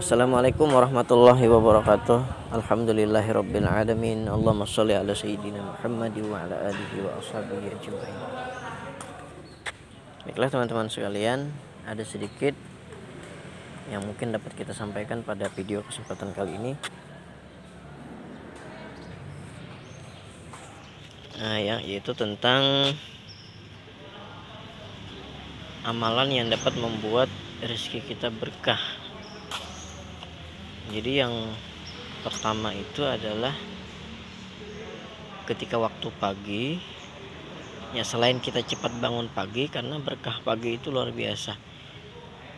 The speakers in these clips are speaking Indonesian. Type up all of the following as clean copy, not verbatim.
Assalamualaikum warahmatullahi wabarakatuh. Alhamdulillahirabbil alamin. Allahumma shalli ala sayyidina Muhammad wa ala alihi wa ashabihi ajmain. Baiklah teman-teman sekalian, ada sedikit yang mungkin dapat kita sampaikan pada video kesempatan kali ini. Yaitu tentang amalan yang dapat membuat rezeki kita berkah. Jadi yang pertama itu adalah ketika waktu pagi, ya selain kita cepat bangun pagi, karena berkah pagi itu luar biasa.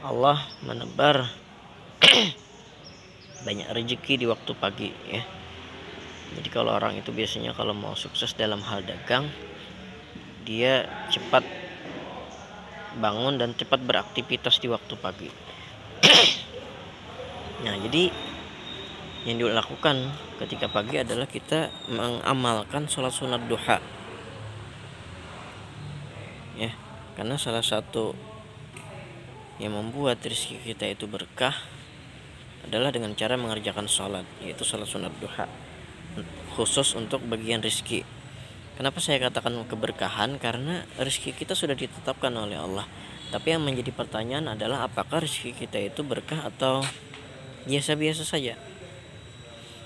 Allah menebar banyak rezeki di waktu pagi ya. Jadi kalau orang itu biasanya kalau mau sukses dalam hal dagang, dia cepat bangun dan cepat beraktivitas di waktu pagi. Nah, jadi yang dilakukan ketika pagi adalah kita mengamalkan sholat sunat duha. Ya, karena salah satu yang membuat rezeki kita itu berkah adalah dengan cara mengerjakan sholat, yaitu sholat sunat duha, khusus untuk bagian rezeki. Kenapa saya katakan keberkahan? Karena rezeki kita sudah ditetapkan oleh Allah. Tapi yang menjadi pertanyaan adalah apakah rezeki kita itu berkah atau biasa-biasa saja.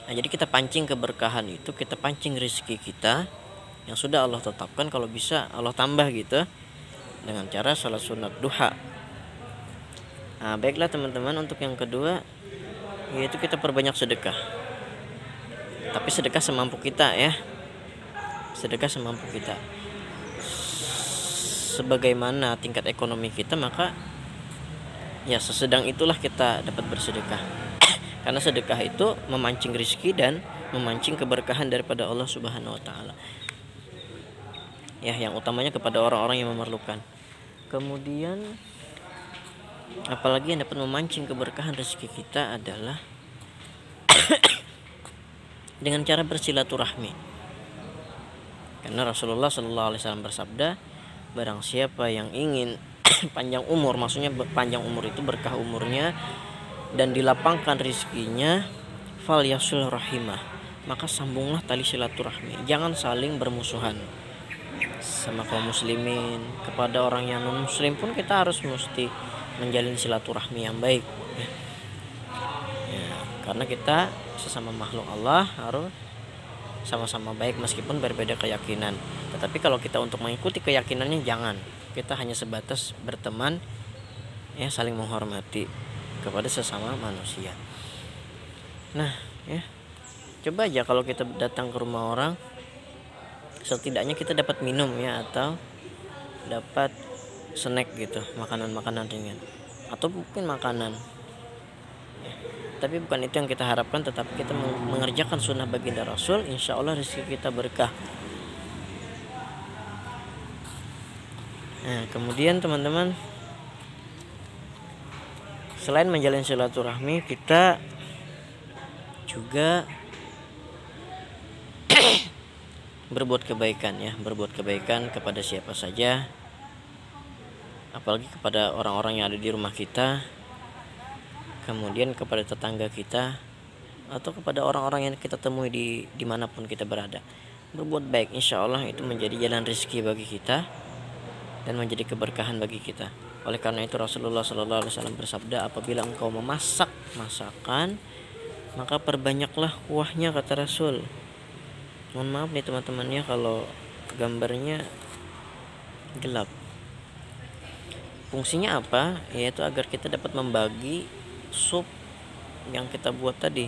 Nah, jadi kita pancing keberkahan itu, kita pancing rezeki kita yang sudah Allah tetapkan, kalau bisa Allah tambah gitu dengan cara sholat sunat duha. Nah, baiklah teman-teman, untuk yang kedua yaitu kita perbanyak sedekah. Tapi sedekah semampu kita ya. Sedekah semampu kita. Sebagaimana tingkat ekonomi kita, maka ya sesedang itulah kita dapat bersedekah. Karena sedekah itu memancing rezeki dan memancing keberkahan daripada Allah Subhanahu wa taala. Ya, yang utamanya kepada orang-orang yang memerlukan. Kemudian apalagi yang dapat memancing keberkahan rezeki kita adalah dengan cara bersilaturahmi. Karena Rasulullah sallallahu alaihi wasallam bersabda, barang siapa yang ingin panjang umur, maksudnya panjang umur itu berkah umurnya dan dilapangkan rezekinya, fal yasul rahimah, maka sambunglah tali silaturahmi. Jangan saling bermusuhan sama kaum muslimin. Kepada orang yang non muslim pun kita harus mesti menjalin silaturahmi yang baik ya, karena kita sesama makhluk Allah harus sama-sama baik meskipun berbeda keyakinan. Tetapi kalau kita untuk mengikuti keyakinannya, jangan. Kita hanya sebatas berteman ya, saling menghormati kepada sesama manusia. Nah ya, coba aja kalau kita datang ke rumah orang, setidaknya kita dapat minum ya, atau dapat snack gitu, makanan-makanan ringan, atau mungkin makanan ya. Tapi bukan itu yang kita harapkan, tetapi kita mengerjakan sunnah baginda Rasul, insya Allah rezeki kita berkah. Nah, kemudian teman-teman, selain menjalin silaturahmi, kita juga berbuat kebaikan ya, berbuat kebaikan kepada siapa saja, apalagi kepada orang-orang yang ada di rumah kita, kemudian kepada tetangga kita, atau kepada orang-orang yang kita temui dimanapun kita berada. Berbuat baik, insya Allah itu menjadi jalan rezeki bagi kita dan menjadi keberkahan bagi kita. Oleh karena itu Rasulullah SAW bersabda, apabila engkau memasak masakan, maka perbanyaklah kuahnya, kata Rasul. Mohon maaf nih teman-teman ya kalau gambarnya gelap. Fungsinya apa? Yaitu agar kita dapat membagi sup yang kita buat tadi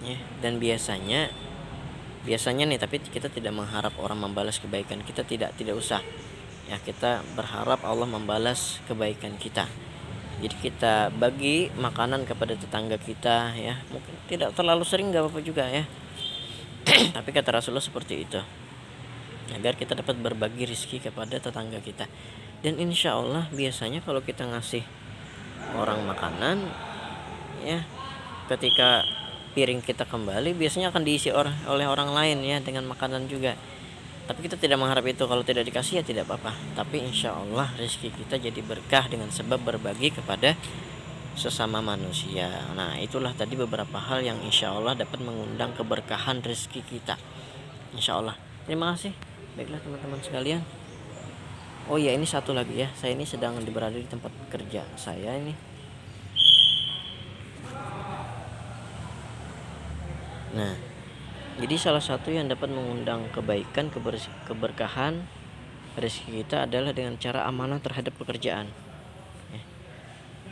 ya. Dan biasanya nih, tapi kita tidak mengharap orang membalas kebaikan kita, tidak usah ya. Kita berharap Allah membalas kebaikan kita. Jadi kita bagi makanan kepada tetangga kita ya, mungkin tidak terlalu sering, gak apa-apa juga ya. Tapi kata Rasulullah seperti itu, agar kita dapat berbagi rezeki kepada tetangga kita. Dan insya Allah biasanya kalau kita ngasih orang makanan ya, ketika piring kita kembali biasanya akan diisi oleh orang lain ya dengan makanan juga. Tapi kita tidak mengharap itu. Kalau tidak dikasih ya tidak apa-apa. Tapi insya Allah rezeki kita jadi berkah dengan sebab berbagi kepada sesama manusia. Nah, itulah tadi beberapa hal yang insya Allah dapat mengundang keberkahan rezeki kita, insya Allah. Terima kasih. Baiklah teman-teman sekalian. Oh iya, ini satu lagi ya, saya ini sedang berada di tempat kerja saya ini. Nah, jadi salah satu yang dapat mengundang kebaikan, keberkahan rezeki kita adalah dengan cara amanah terhadap pekerjaan.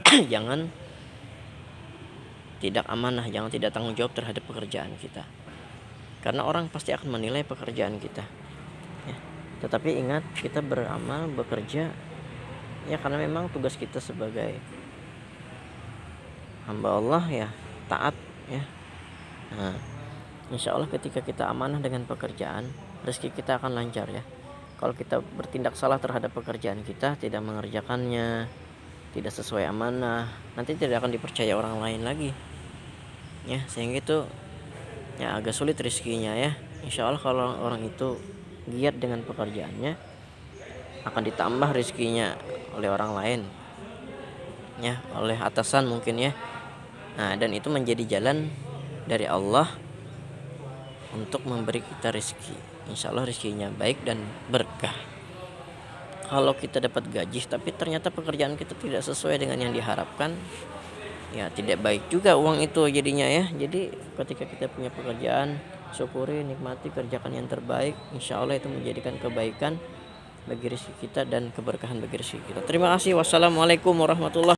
Jangan tidak amanah, jangan tidak tanggung jawab terhadap pekerjaan kita, karena orang pasti akan menilai pekerjaan kita ya. Tetapi ingat, kita beramal, bekerja ya karena memang tugas kita sebagai hamba Allah ya, taat ya. Nah, insya Allah ketika kita amanah dengan pekerjaan, rezeki kita akan lancar ya. Kalau kita bertindak salah terhadap pekerjaan kita, tidak mengerjakannya, tidak sesuai amanah, nanti tidak akan dipercaya orang lain lagi ya, sehingga itu ya agak sulit rezekinya ya. Insya Allah kalau orang itu giat dengan pekerjaannya, akan ditambah rezekinya oleh orang lain ya, oleh atasan mungkin ya. Nah, dan itu menjadi jalan dari Allah untuk memberi kita rezeki. Insya Allah rezekinya baik dan berkah. Kalau kita dapat gaji tapi ternyata pekerjaan kita tidak sesuai dengan yang diharapkan, ya tidak baik juga uang itu jadinya ya. Jadi ketika kita punya pekerjaan, syukuri, nikmati, kerjakan yang terbaik. Insya Allah itu menjadikan kebaikan bagi rezeki kita dan keberkahan bagi rezeki kita. Terima kasih. Wassalamualaikum warahmatullahi wabarakatuh.